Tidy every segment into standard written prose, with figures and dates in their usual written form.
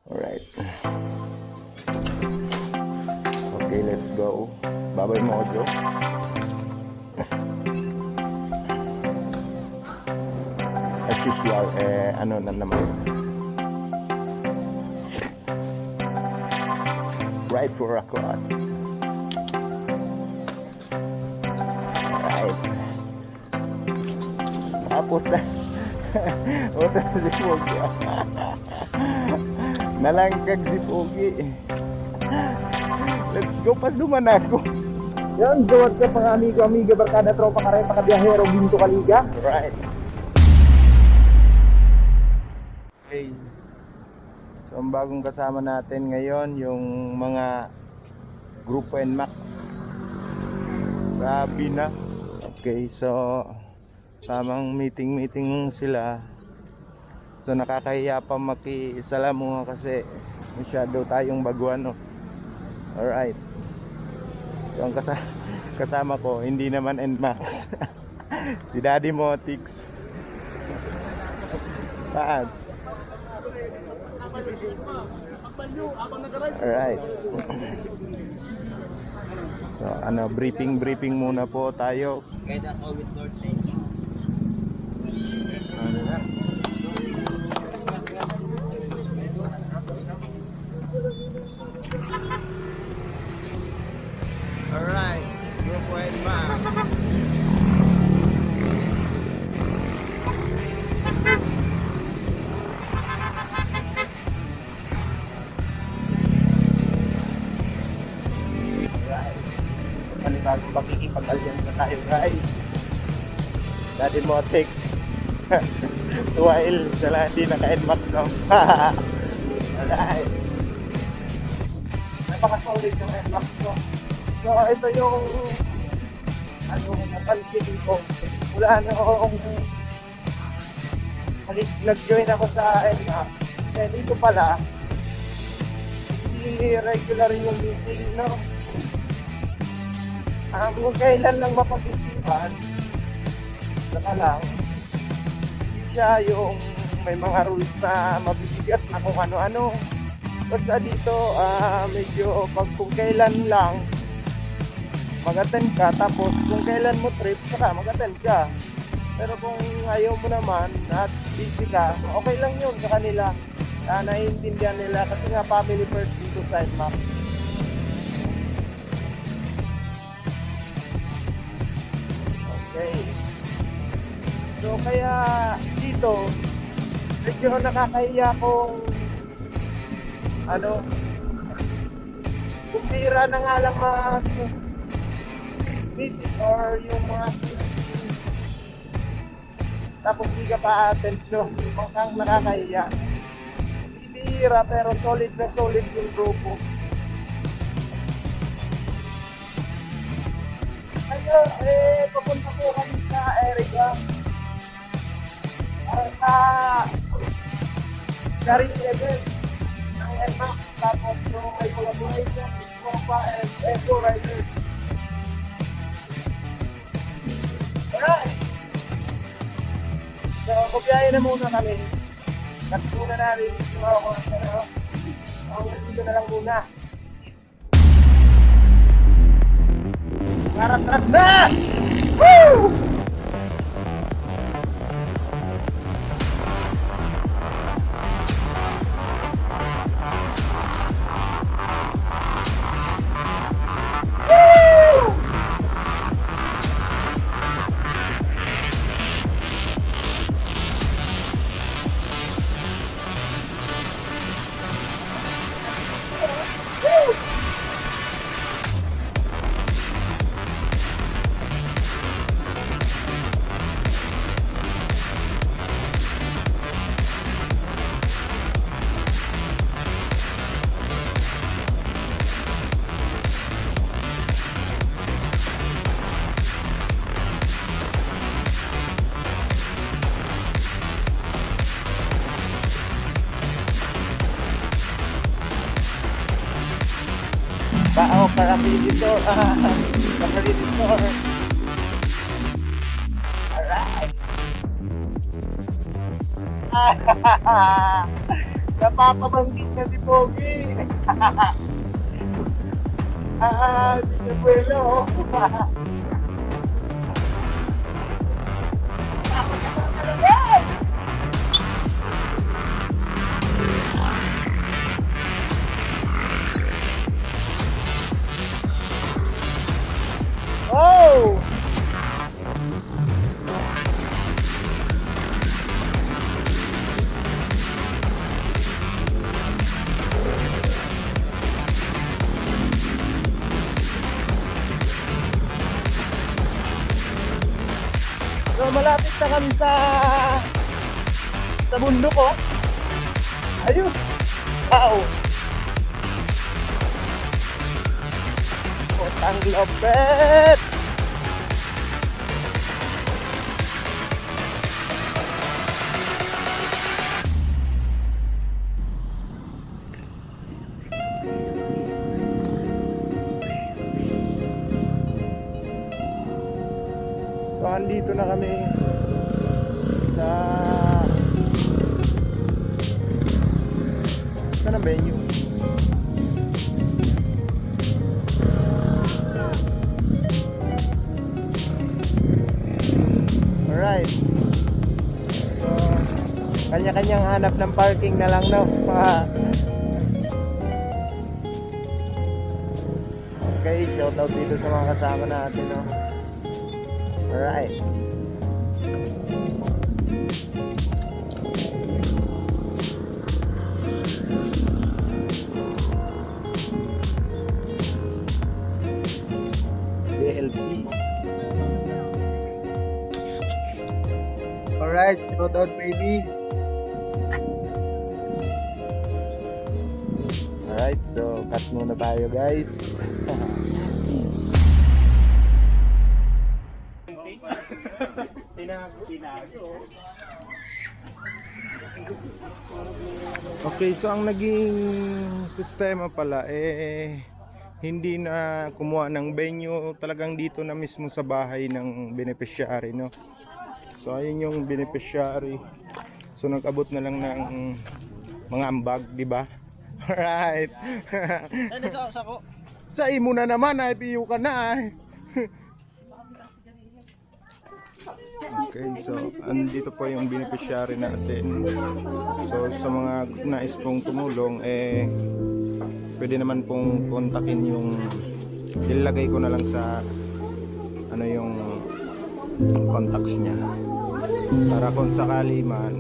Alright. Okay, let's go. Babay Mojo. As usual, ano na naman. Right for a cross. Alright. Puta. Puta si Pogi. Nalangkag si Pogi. Let's go, paduman ako. Yan, gawad ka pang amigo, barkada, tropa, kareta, kabiyahero, binto, kaliga. Right. Okay. So, ang bagong kasama natin ngayon, yung mga Grupo NMAX. Grabe na. Okay, so tamang meeting sila. So nakakahiya pa makisalamuha kasi masyado tayong baguhan, no? Alright. So ang kasama ko hindi naman NMAX. Si Daddy Motix. Saan? Alright. So briefing muna po tayo. Guide us always, Lord. Ano na? Alright, Grupo NMAX. Panibagong pakikipag-alyansa tayo, guys. Daddy Motix. While sila hindi naka-NMAX, no? Alright. Napaka-solid yung NMAX ko. So, ito yung napansin ko. Wala noong nag-join ako sa NMAX. Kaya dito pala, hindi regular yung meeting, no? Kung kailan lang mapag-isipan, saka lang, siya yung may mga rules na mabibigat na kung ano-ano. Basta dito, medyo kung kailan lang mag-attend ka, tapos kung kailan mo trip, saka mag-attend ka. Pero kung ayaw mo naman at busy ka, okay lang yun sa kanila. Naiintindihan nila kasi nga family first dito sa NMAX. Okay. So kaya dito medyo nakakahiya kung kumpira na nga lang mga meeting or yung mga tapos di ka pa attend, no? Mukhang nakakahiya. Bihira pero solid na solid yung grupo. Ayo, papunta po kami sa Erica. Sa Garing Level ng NMAX. Tapos yung may collaboration with Copa and Echo Riders. Alright! So, kupiyahin na muna kami. Nagpuna namin yung mga mga dito na lang muna. Tarat-tarat na! Woo! Parapilitor. Parapilitor. Alright. Napapabanggit na si Pogi. Di Abuelo. Oh! So malapit na kami sa bundok ko. Ayun. Wow. Potang lopet. So andito na kami sa saan ang venue? Alright. So kanya-kanyang hanap ng parking na lang, no? Okay, shoutout dito sa mga kasama natin, no? Alright. BLP. Alright, shout out baby. Alright, so cut muna tayo guys. Okay, so ang naging sistema pala hindi na kumuha ng venue, talagang dito na mismo sa bahay ng beneficiary, no? So ayun yung beneficiary. So nag-abot na lang ng mga ambag, di ba? Alright. Sa imo na naman, ay piyo ka na ay. Okay, so andito po yung beneficiary natin. So sa mga nais pong tumulong, pwede naman pong kontakin yung, ilagay ko na lang sa ano yung contacts niya, para kung sakali man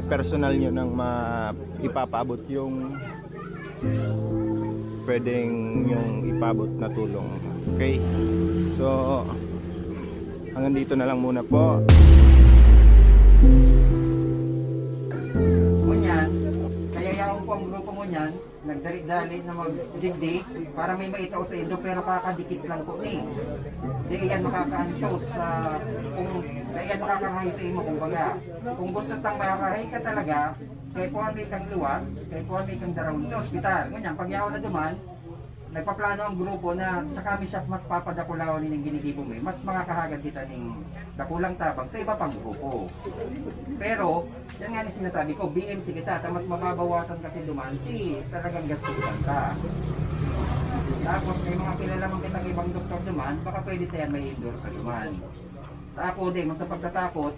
personal nyo nang ipapaabot yung pwedeng yung ipabot na tulong. Okay, so hanggang dito na lang muna po. Kunyan, kaya yaong po ang grupo mo niyan, nagdali-dali na magdigdi para may maitaw sa indo, pero kakadikit lang po ni. Di yan makakaantos sa kung yan makakahay sa imo, kumbaga. Kung gusto tang makakahay ka talaga, kaya po may kang luwas, kaya po may kang darawin sa ospital. Kunyan, pag yaw na duman, nagpaplano ang grupo na sa kami siya mas papadakulaw ni ng ginigibo mo, mas makakahagad kita ng dakulang tabang sa iba pang grupo. Pero, yan nga ni sinasabi ko, BMC kita, mas mababawasan kasi duman si talagang gastusan ka. Tapos may mga kilala mong kitang ibang doktor duman, baka pwede tayo may endorse sa duman. Tapos din, sa pagtatakot,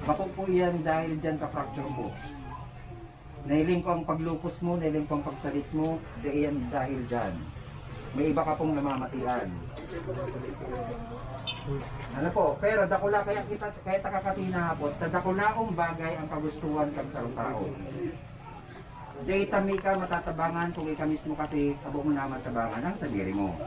bako po yan dahil dyan sa fracture mo. Nailing ko ang paglupos mo, nailing ko ang pagsalit mo, yan dahil dyan. May iba ka pong namamatian. Ano po, pero dakula kaya kita kahit nakakasinahapot, sa dakulaong bagay ang kagustuhan kang sa tao. Data may ka matatabangan kung ikaw mismo kasi abo mo naman sa bangan ang sadiri mo.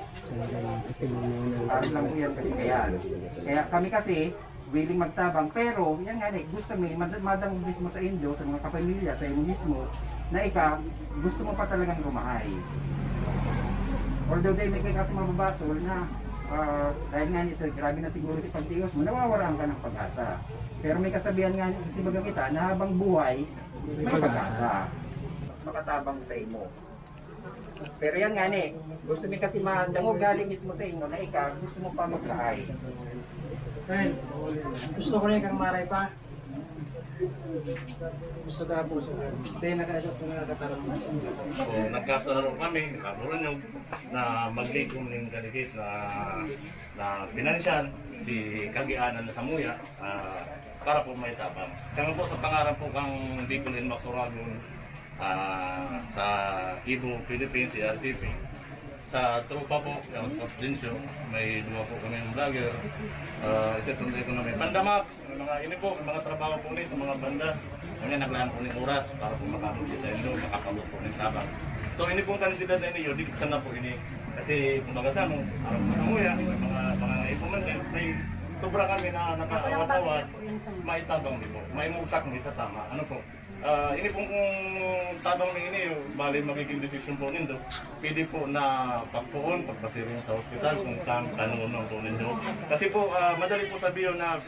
Para lang po yan kasi kaya kami kasi willing magtabang, pero yan nga gusto mo madang mismo sa inyo, sa mga kapamilya, sa inyo mismo, na ikaw gusto mo pa talagang rumahay. Although dahil may kayo kasi mababasol na dahil nga grabe na siguro si pagtios mo, nawawalan ka ng pag-asa. Pero may kasabihan nga kasi baga kita na habang buhay, may pag-asa. Mas makatabang sa imo. Pero yan nga gusto mo kasi madango galing mismo sa inyo na ikaw gusto mo pa maglahay. Gusto ko rin kang maray pa. Gusto na po sa hindi nakaisap ko nakakatarang mo. So, nagkasunod kami, nakaburunyog na maglikom ng kaligis na pinansyal si Kagianan na Samuya para po may tabang. Kaya po sa pangarap po kang Bicolin Maxuragon sa Ibo, Philippines, CRTP. Sa tropa po, yung Constensyo, may dua po kami ng vlogger. Isa po na may pandamax, may mga ini po, mga trabaho po ni sa mga banda. Kanya naglaan po ng oras para po makabot sa inyo, makakabot po ng tabang. So ini po tayo sila sa inyo, di sana po ini. Kasi kumbaga sa ano, araw sa kamuya, mga ipumantin, may sobra kami na nakakawat-awat, maitabang din po, maimugtak ni sa tama. Ano po? Ini pong tabang ini, bali magiging decision po nindo. Pwede po na pagpuon, pagpasiring sa hospital kung kanunong po nindo. Kasi po, madali po sabihin na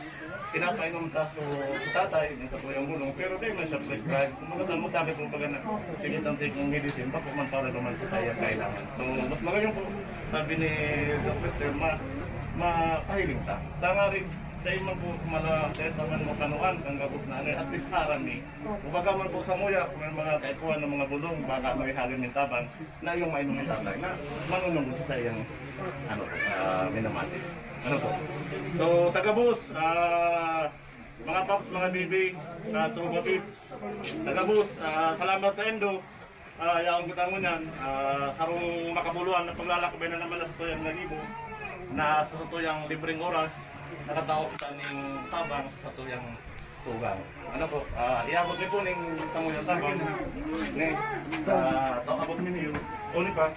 pinapainom sa tatay, sa po yung gulong, pero di man siya prescribe. Kung mga mo sabi po pag sige take ng medicine, bako man para naman sa tayo kailangan. So, mas magayon po, sabi ni Dr. Makahiling ta. Tanga rin, dahil man po sa man mo kanuan, ang gabos na at least arami. Kumbaga man po sa muya, kung may mga kaikuan ng mga bulong, baka may halin ng tabang, na yung mainom ng tatay, na manunong sa iyang minamati. Ano po? So, sa gabos, mga paps, mga bibi, tuba pips, sa gabos, salamat sa endo. Yaong kitangon yan, sarong makabuluhan na paglalakbay na naman sa tuyang nalibo, na sa tuyang libreng oras, nakatao kita ng tabang sa tuyang tugang. Ano po, iabot niyo po ng tanguyang tabang, abot niyo uni pa.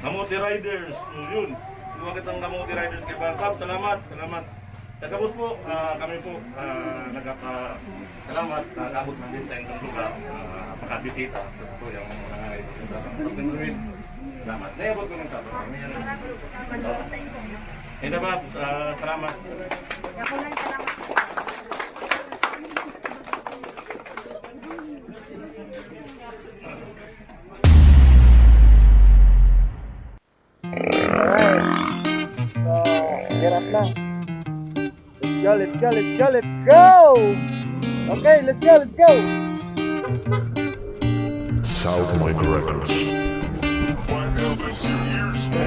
Kamuti Riders, yun. Huwag kitang Kamuti Riders kay Bangkab, salamat. Tagabos po, kami po salamat, nakabot man din sa inyong lugar, makabisita. Ito yung mga salamat. Naiabot ko ng tabang. Hindi ba, salamat. Hirap na. Let's go! Okay, let's go! South Lake Records.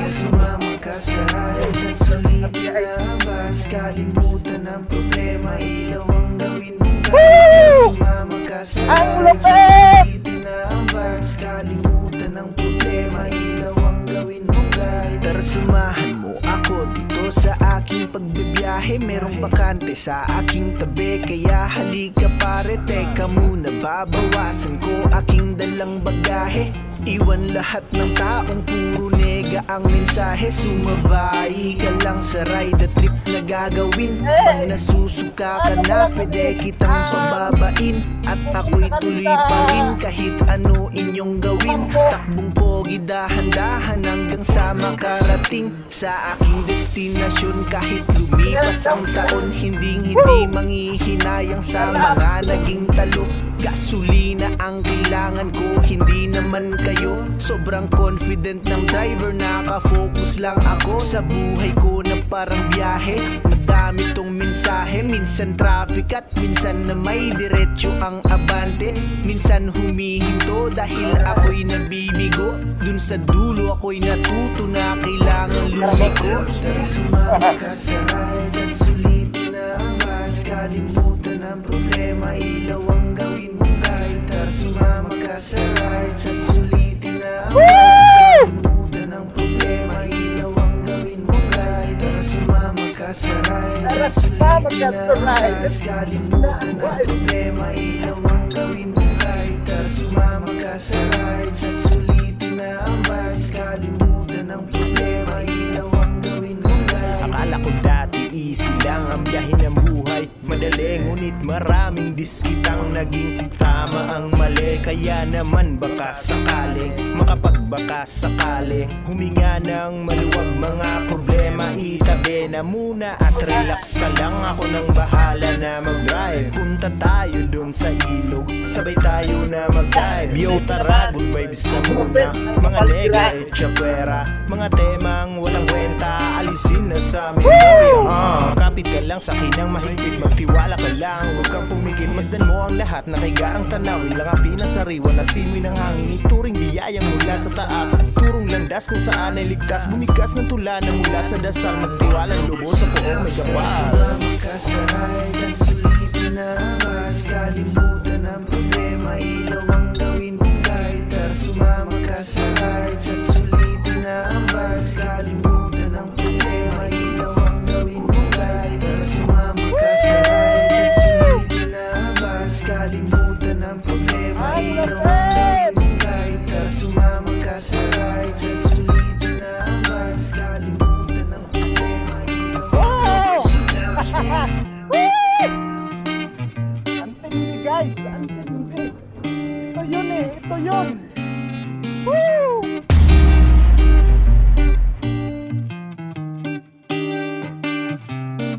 Sumama ka sa ride at sulitin na vibes. Kalimutan ang problema, ilaw ang gawin mong guide. Sumama ka sa ride at sulitin na vibes. Kalimutan ang problema, ilaw ang gawin mong guide. Tara sumahan mo ako dito sa aking pagbibiyahe. Merong bakante sa aking tabi, kaya halika pare, teka muna, babawasan ko aking dalang bagahe. Iwan lahat ng taong puro nega ang mensahe. Sumabay ka lang sa ride trip na gagawin. Pag nasusuka ka na, pwede kitang pababain. At ako'y tuloy pa rin kahit ano inyong gawin. Takbong pogi, dahan-dahan hanggang sa makarating sa aking destinasyon. Kahit lumipas ang taon, hindi manghihinayang sa mga naging talo. Gasolina ang kailangan ko, hindi naman kayo. Sobrang confident ng driver, nakafocus lang ako sa buhay ko na parang biyahe. Madami tong mensahe, minsan traffic at minsan na may diretso ang abante. Minsan humihinto dahil ako'y nabibigo. Dun sa dulo ako'y natuto na kailangan lumiko. Tara sumama ka sa rides at sulitin na ang vibes. Kalimutan ang problema, ilaw ang gawin mong guide. Tara sumama ka sa rides at sulitin na ang vibes. Kalimutan ang problema, ilaw ang gawin mong guide. Tara sumama ka sa rides at sulitin na ang vibes. Kalimutan ang problema, ilaw ang gawin mong guide. Tara sumama ka sa rides at sulitin na ang vibes. Kalimutan ang problema, ilaw ang gawin mong guide. Akala ko dati easy lang ang biyahe ng buhay, madali ngunit maraming diskitang naging tama ang mali. Kaya naman baka sakaling makapagbaka sakali, huminga ng maluwag, mga problema itabi na muna at relax ka lang. Ako nang bahala na mag-drive, punta tayo dun sa ilog, sabay tayo na na mag-dive. Yo tara, good vibes na muna. Mga nega at chapwera, mga temang walang kwenta, alisin na sa memorya. Kapit ka lang sa kinang mahigpit, magtiwala ka lang, huwag kang pumikit. Masdan mo ang lahat, nakaiga ang tanawin, langapi ng sariwa na simoy ng hangin. Ituring biyayang mula sa taas, turong landas kung saan ay ligtas. Bumigas ng tula na mula sa dasal, magtiwalang lubos sa poong may kapal. Sumama ka sa rides at sulitin na ang bus. Kalimutan ang problema, ilaw ang gawin mong guide. At sumama ka sa rides at sulitin na ang bus. Kalimutan ang problema, ilaw ang gawin mong guide. At sumama